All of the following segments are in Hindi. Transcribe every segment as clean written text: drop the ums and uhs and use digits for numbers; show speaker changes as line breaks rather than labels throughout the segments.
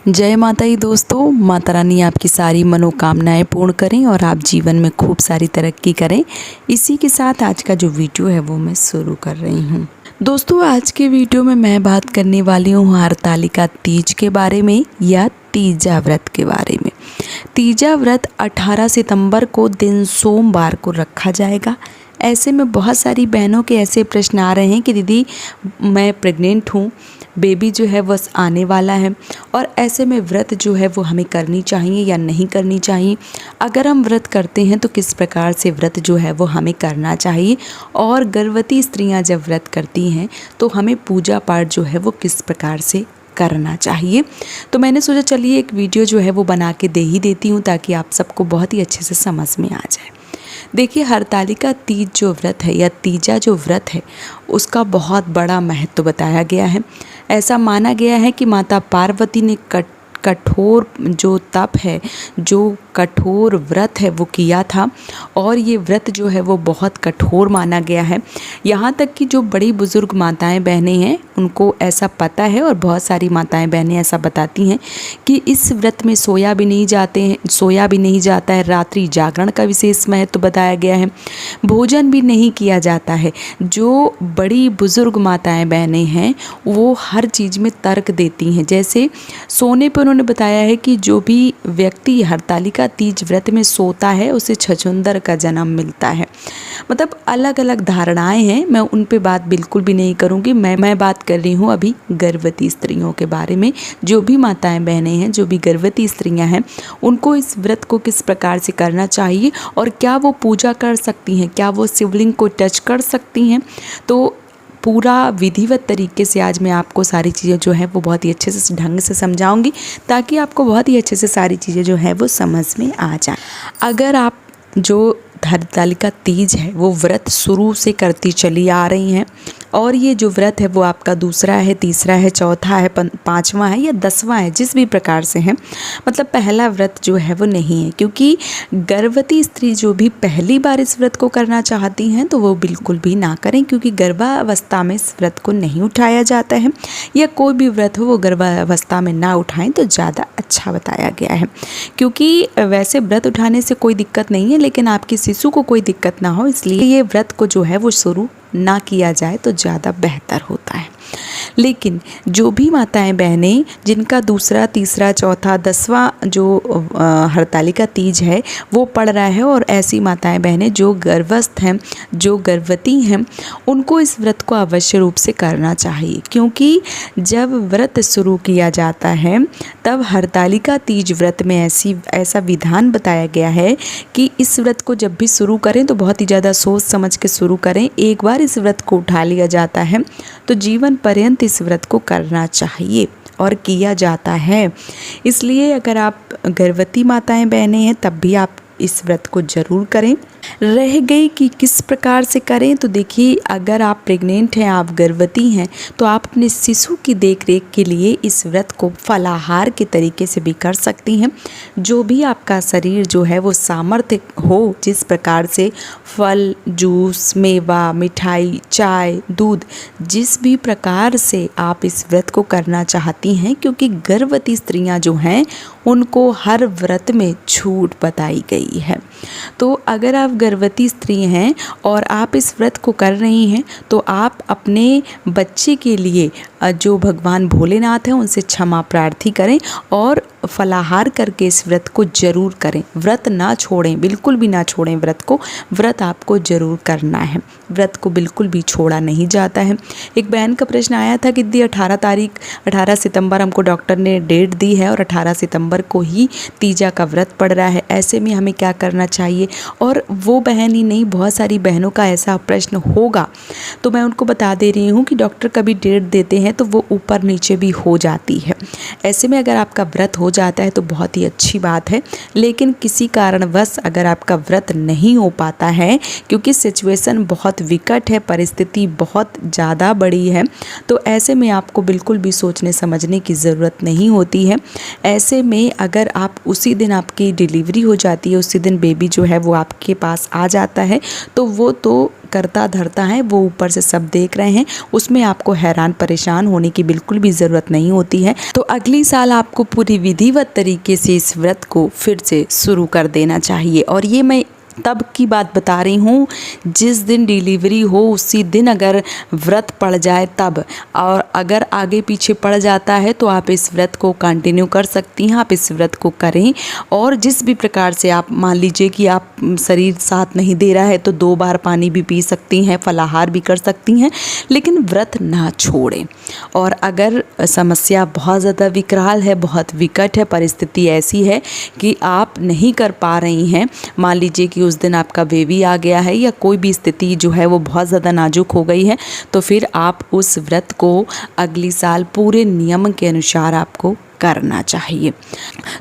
जय माता दी दोस्तों। माता रानी आपकी सारी मनोकामनाएं पूर्ण करें और आप जीवन में खूब सारी तरक्की करें। इसी के साथ आज का जो वीडियो है वो मैं शुरू कर रही हूँ। दोस्तों आज के वीडियो में मैं बात करने वाली हूँ हरतालिका तीज के बारे में या तीजा व्रत के बारे में। तीजा व्रत 18 सितंबर को दिन सोमवार को रखा जाएगा। ऐसे में बहुत सारी बहनों के ऐसे प्रश्न आ रहे हैं कि दीदी मैं प्रेग्नेंट हूँ, बेबी जो है बस आने वाला है और ऐसे में व्रत जो है वो हमें करनी चाहिए या नहीं करनी चाहिए। अगर हम व्रत करते हैं तो किस प्रकार से व्रत जो है वो हमें करना चाहिए, और गर्भवती स्त्रियां जब व्रत करती हैं तो हमें पूजा पाठ जो है वो किस प्रकार से करना चाहिए। तो मैंने सोचा चलिए एक वीडियो जो है वो बना के दे ही देती हूँ ताकि आप सबको बहुत ही अच्छे से समझ में आ जाए। देखिए हरतालिका तीज जो व्रत है या तीजा जो व्रत है उसका बहुत बड़ा महत्व बताया गया है। ऐसा माना गया है कि माता पार्वती ने कठोर जो तप है, जो कठोर व्रत है वो किया था, और ये व्रत जो है वो बहुत कठोर माना गया है। यहाँ तक कि जो बड़ी बुज़ुर्ग माताएं बहनें हैं उनको ऐसा पता है, और बहुत सारी माताएं बहनें ऐसा बताती हैं कि इस व्रत में सोया भी नहीं जाता है। रात्रि जागरण का विशेष महत्व बताया गया है। भोजन भी नहीं किया जाता है। जो बड़ी बुज़ुर्ग माताएं बहनें हैं वो हर चीज़ में तर्क देती हैं। जैसे सोने पर उन्होंने बताया है कि जो भी व्यक्ति हरतालिका तीज व्रत में सोता है उसे छछूंदर का जन्म मिलता है। मतलब अलग अलग धारणाएं हैं, मैं उन पे बात बिल्कुल भी नहीं करूंगी। मैं बात कर रही हूँ अभी गर्भवती स्त्रियों के बारे में। जो भी माताएं बहनें हैं, जो भी गर्भवती स्त्रियां हैं, उनको इस व्रत को किस प्रकार से करना चाहिए और क्या वो पूजा कर सकती हैं, क्या वो शिवलिंग को टच कर सकती हैं। तो पूरा विधिवत तरीके से आज मैं आपको सारी चीज़ें जो है वो बहुत ही अच्छे से ढंग से समझाऊंगी ताकि आपको बहुत ही अच्छे से सारी चीज़ें जो है वो समझ में आ जाए। अगर आप जो हरतालिका तीज है वो व्रत शुरू से करती चली आ रही हैं, और ये जो व्रत है वो आपका दूसरा है, तीसरा है, चौथा है, पांचवा है या 10वां है, जिस भी प्रकार से है, मतलब पहला व्रत जो है वो नहीं है। क्योंकि गर्भवती स्त्री जो भी पहली बार इस व्रत को करना चाहती हैं तो वो बिल्कुल भी ना करें, क्योंकि गर्भावस्था में इस व्रत को नहीं उठाया जाता है, या कोई भी व्रत हो वो गर्भावस्था में ना उठाएं तो ज़्यादा अच्छा बताया गया है। क्योंकि वैसे व्रत उठाने से कोई दिक्कत नहीं है, लेकिन आपके शिशु को कोई दिक्कत ना हो इसलिए ये व्रत को जो है वो शुरू ना किया जाए तो ज़्यादा बेहतर होता है। लेकिन जो भी माताएं बहनें जिनका दूसरा, तीसरा, चौथा, 10वां जो हरतालिका तीज है वो पड़ रहा है, और ऐसी माताएं बहनें जो गर्भस्थ हैं, जो गर्भवती हैं, उनको इस व्रत को अवश्य रूप से करना चाहिए। क्योंकि जब व्रत शुरू किया जाता है तब हरतालिका तीज व्रत में ऐसा विधान बताया गया है कि इस व्रत को जब भी शुरू करें तो बहुत ही ज़्यादा सोच समझ के शुरू करें। एक बार इस व्रत को उठा लिया जाता है तो जीवन पर्यंत इस व्रत को करना चाहिए, और किया जाता है। इसलिए अगर आप गर्भवती माताएं बहनें हैं तब भी आप इस व्रत को ज़रूर करें। रह गई कि किस प्रकार से करें, तो देखिए अगर आप प्रेग्नेंट हैं, आप गर्भवती हैं, तो आप अपने शिशु की देखरेख के लिए इस व्रत को फलाहार के तरीके से भी कर सकती हैं। जो भी आपका शरीर जो है वो सामर्थ्य हो, जिस प्रकार से फल, जूस, मेवा, मिठाई, चाय, दूध, जिस भी प्रकार से आप इस व्रत को करना चाहती हैं, क्योंकि गर्भवती स्त्रियां जो हैं उनको हर व्रत में छूट बताई गई है। तो अगर आप गर्भवती स्त्री हैं और आप इस व्रत को कर रही हैं तो आप अपने बच्चे के लिए जो भगवान भोलेनाथ हैं उनसे क्षमा प्रार्थी करें और फलाहार करके इस व्रत को ज़रूर करें। व्रत ना छोड़ें, बिल्कुल भी ना छोड़ें व्रत को। व्रत आपको ज़रूर करना है, व्रत को बिल्कुल भी छोड़ा नहीं जाता है। एक बहन का प्रश्न आया था कि दी 18 सितंबर हमको डॉक्टर ने डेट दी है और 18 सितंबर को ही तीजा का व्रत पड़ रहा है, ऐसे में हमें क्या करना चाहिए। और वो बहन ही नहीं, बहुत सारी बहनों का ऐसा प्रश्न होगा, तो मैं उनको बता दे रही हूँ कि डॉक्टर कभी डेट देते हैं तो वो ऊपर नीचे भी हो जाती है। ऐसे में अगर आपका व्रत हो जाता है तो बहुत ही अच्छी बात है, लेकिन किसी कारणवश अगर आपका व्रत नहीं हो पाता है, क्योंकि सिचुएशन बहुत विकट है, परिस्थिति बहुत ज़्यादा बड़ी है, तो ऐसे में आपको बिल्कुल भी सोचने समझने की ज़रूरत नहीं होती है। ऐसे में अगर आप उसी दिन आपकी डिलीवरी हो जाती है, उसी दिन बेबी जो है वो आपके पास आ जाता है, तो वो तो करता धरता है वो ऊपर से सब देख रहे हैं, उसमें आपको हैरान परेशान होने की बिल्कुल भी ज़रूरत नहीं होती है। तो अगली साल आपको पूरी विधिवत तरीके से इस व्रत को फिर से शुरू कर देना चाहिए। और ये मैं तब की बात बता रही हूँ जिस दिन डिलीवरी हो उसी दिन अगर व्रत पड़ जाए तब, और अगर आगे पीछे पड़ जाता है तो आप इस व्रत को कंटिन्यू कर सकती हैं। आप इस व्रत को करें और जिस भी प्रकार से आप, मान लीजिए कि आप शरीर साथ नहीं दे रहा है तो 2 बार पानी भी पी सकती हैं, फलाहार भी कर सकती हैं, लेकिन व्रत ना छोड़ें। और अगर समस्या बहुत ज़्यादा विकराल है, बहुत विकट है, परिस्थिति ऐसी है कि आप नहीं कर पा रही हैं, मान लीजिए कि उस दिन आपका बेबी आ गया है या कोई भी स्थिति जो है वो बहुत ज़्यादा नाजुक हो गई है, तो फिर आप उस व्रत को अगली साल पूरे नियम के अनुसार आपको करना चाहिए।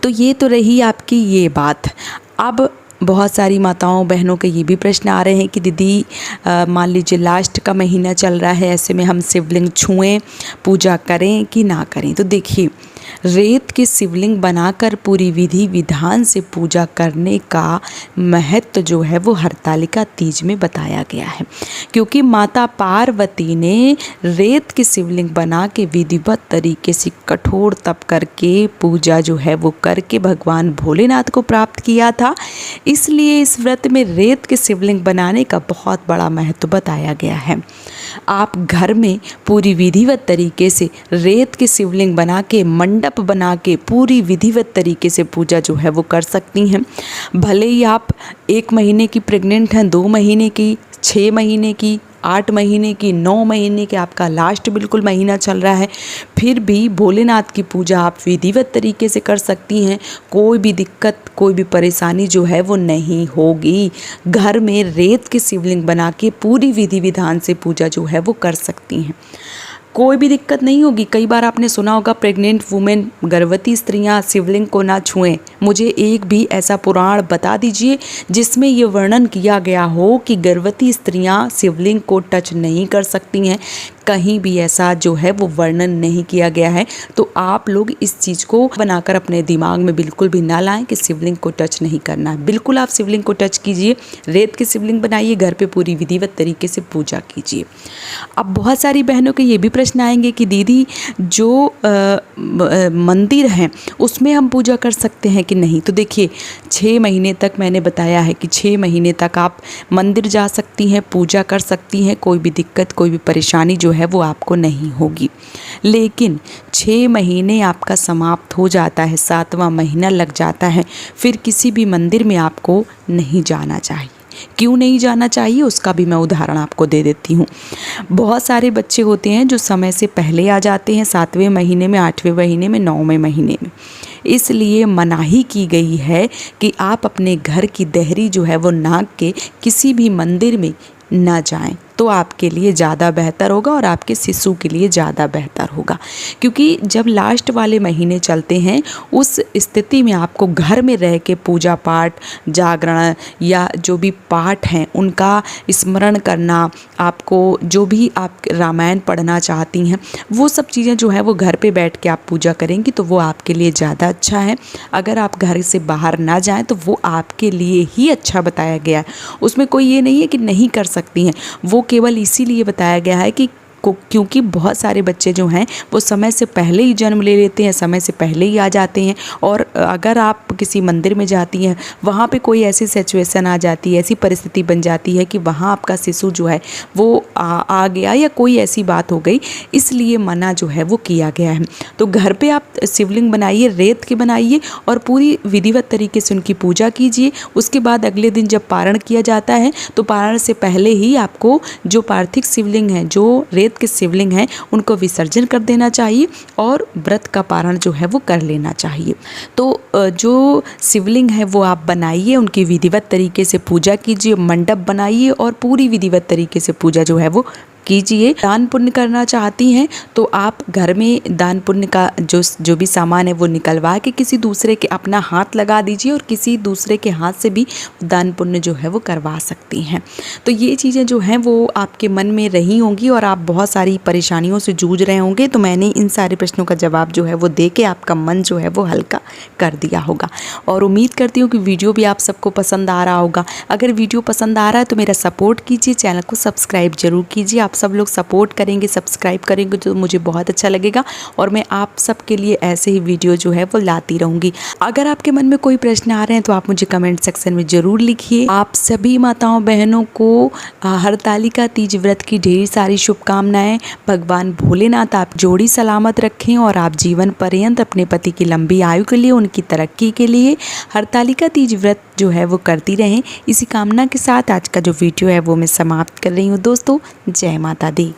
तो ये तो रही आपकी ये बात। अब बहुत सारी माताओं बहनों के ये भी प्रश्न आ रहे हैं कि दीदी मान लीजिए लास्ट का महीना चल रहा है, ऐसे में हम शिवलिंग छुएं, पूजा करें कि ना करें। तो देखिए, रेत के शिवलिंग बनाकर पूरी विधि विधान से पूजा करने का महत्व जो है वो हरतालिका तीज में बताया गया है, क्योंकि माता पार्वती ने रेत के शिवलिंग बना के विधिवत तरीके से कठोर तप करके पूजा जो है वो करके भगवान भोलेनाथ को प्राप्त किया था। इसलिए इस व्रत में रेत के शिवलिंग बनाने का बहुत बड़ा महत्व बताया गया है। आप घर में पूरी विधिवत तरीके से रेत के शिवलिंग बना के, मंडप बना के पूरी विधिवत तरीके से पूजा जो है वो कर सकती हैं। भले ही आप 1 महीने की प्रेग्नेंट हैं, 2 महीने की, 6 महीने की, 8 महीने की, 9 महीने के, आपका लास्ट बिल्कुल महीना चल रहा है, फिर भी भोलेनाथ की पूजा आप विधिवत तरीके से कर सकती हैं। कोई भी दिक्कत, कोई भी परेशानी जो है वो नहीं होगी। घर में रेत के शिवलिंग बना के पूरी विधि विधान से पूजा जो है वो कर सकती हैं, कोई भी दिक्कत नहीं होगी। कई बार आपने सुना होगा प्रेग्नेंट वुमेन, गर्भवती स्त्रियां शिवलिंग को ना छुएं। मुझे एक भी ऐसा पुराण बता दीजिए जिसमें ये वर्णन किया गया हो कि गर्भवती स्त्रियां शिवलिंग को टच नहीं कर सकती हैं। कहीं भी ऐसा जो है वो वर्णन नहीं किया गया है। तो आप लोग इस चीज़ को बनाकर अपने दिमाग में बिल्कुल भी ना लाएं कि शिवलिंग को टच नहीं करना है। बिल्कुल आप शिवलिंग को टच कीजिए, रेत की शिवलिंग बनाइए, घर पे पूरी विधिवत तरीके से पूजा कीजिए। अब बहुत सारी बहनों के ये भी प्रश्न आएंगे कि दीदी जो मंदिर हैं उसमें हम पूजा कर सकते हैं कि नहीं। तो देखिए, 6 महीने तक मैंने बताया है कि 6 महीने तक आप मंदिर जा सकती हैं, पूजा कर सकती हैं, कोई भी दिक्कत, कोई भी परेशानी जो है वो आपको नहीं होगी। लेकिन 6 महीने आपका समाप्त हो जाता है, 7वां महीना लग जाता है, फिर किसी भी मंदिर में आपको नहीं जाना चाहिए। क्यों नहीं जाना चाहिए उसका भी मैं उदाहरण आपको दे देती हूँ। बहुत सारे बच्चे होते हैं जो समय से पहले आ जाते हैं, 7वें महीने में, 8वें महीने में, 9वें महीने में। इसलिए मनाही की गई है कि आप अपने घर की देहरी जो है वो नाग के किसी भी मंदिर में ना जाएं, तो आपके लिए ज़्यादा बेहतर होगा और आपके शिशु के लिए ज़्यादा बेहतर होगा। क्योंकि जब लास्ट वाले महीने चलते हैं उस स्थिति में आपको घर में रह के पूजा पाठ, जागरण या जो भी पाठ हैं उनका स्मरण करना, आपको जो भी आप रामायण पढ़ना चाहती हैं वो सब चीज़ें जो है वो घर पे बैठ के आप पूजा करेंगी तो वो आपके लिए ज़्यादा अच्छा है। अगर आप घर से बाहर ना जाएं तो वो आपके लिए ही अच्छा बताया गया है। उसमें कोई ये नहीं है कि नहीं कर सकती हैं, वो केवल इसीलिए बताया गया है कि क्योंकि बहुत सारे बच्चे जो हैं वो समय से पहले ही जन्म ले लेते हैं, समय से पहले ही आ जाते हैं। और अगर आप किसी मंदिर में जाती हैं, वहाँ पे कोई ऐसी सिचुएशन आ जाती है, ऐसी परिस्थिति बन जाती है कि वहाँ आपका शिशु जो है वो आ गया या कोई ऐसी बात हो गई, इसलिए मना जो है वो किया गया है। तो घर पे आप शिवलिंग बनाइए, रेत के बनाइए और पूरी विधिवत तरीके से उनकी पूजा कीजिए। उसके बाद अगले दिन जब पारण किया जाता है तो पारण से पहले ही आपको जो पार्थिव शिवलिंग है, जो रेत के शिवलिंग हैं, उनको विसर्जन कर देना चाहिए और व्रत का पारण जो है वो कर लेना चाहिए। तो जो शिवलिंग है वो आप बनाइए, उनकी विधिवत तरीके से पूजा कीजिए, मंडप बनाइए और पूरी विधिवत तरीके से पूजा जो है वो कीजिए। दान पुण्य करना चाहती हैं तो आप घर में दान पुण्य का जो भी सामान है वो निकलवा के किसी दूसरे के अपना हाथ लगा दीजिए और किसी दूसरे के हाथ से भी दान पुण्य जो है वो करवा सकती हैं। तो ये चीज़ें जो हैं वो आपके मन में रही होंगी और आप बहुत सारी परेशानियों से जूझ रहे होंगे। तो मैंने इन सारे प्रश्नों का जवाब जो है वो दे के आपका मन जो है वो हल्का कर दिया होगा और उम्मीद करती हूँ कि वीडियो भी आप सबको पसंद आ रहा होगा। अगर वीडियो पसंद आ रहा है तो मेरा सपोर्ट कीजिए, चैनल को सब्सक्राइब जरूर कीजिए। आप सब लोग सपोर्ट करेंगे, सब्सक्राइब करेंगे तो मुझे बहुत अच्छा लगेगा और मैं आप सबके लिए ऐसे ही वीडियो जो है वो लाती रहूँगी। अगर आपके मन में कोई प्रश्न आ रहे हैं तो आप मुझे कमेंट सेक्शन में ज़रूर लिखिए। आप सभी माताओं बहनों को हरतालिका तीज व्रत की ढेर सारी शुभकामनाएं। भगवान भोलेनाथ आप जोड़ी सलामत रखें और आप जीवन पर्यंत अपने पति की लंबी आयु के लिए, उनकी तरक्की के लिए हरतालिका तीज व्रत जो है वो करती रहें। इसी कामना के साथ आज का जो वीडियो है वो मैं समाप्त कर रही हूँ दोस्तों। जय माता दी।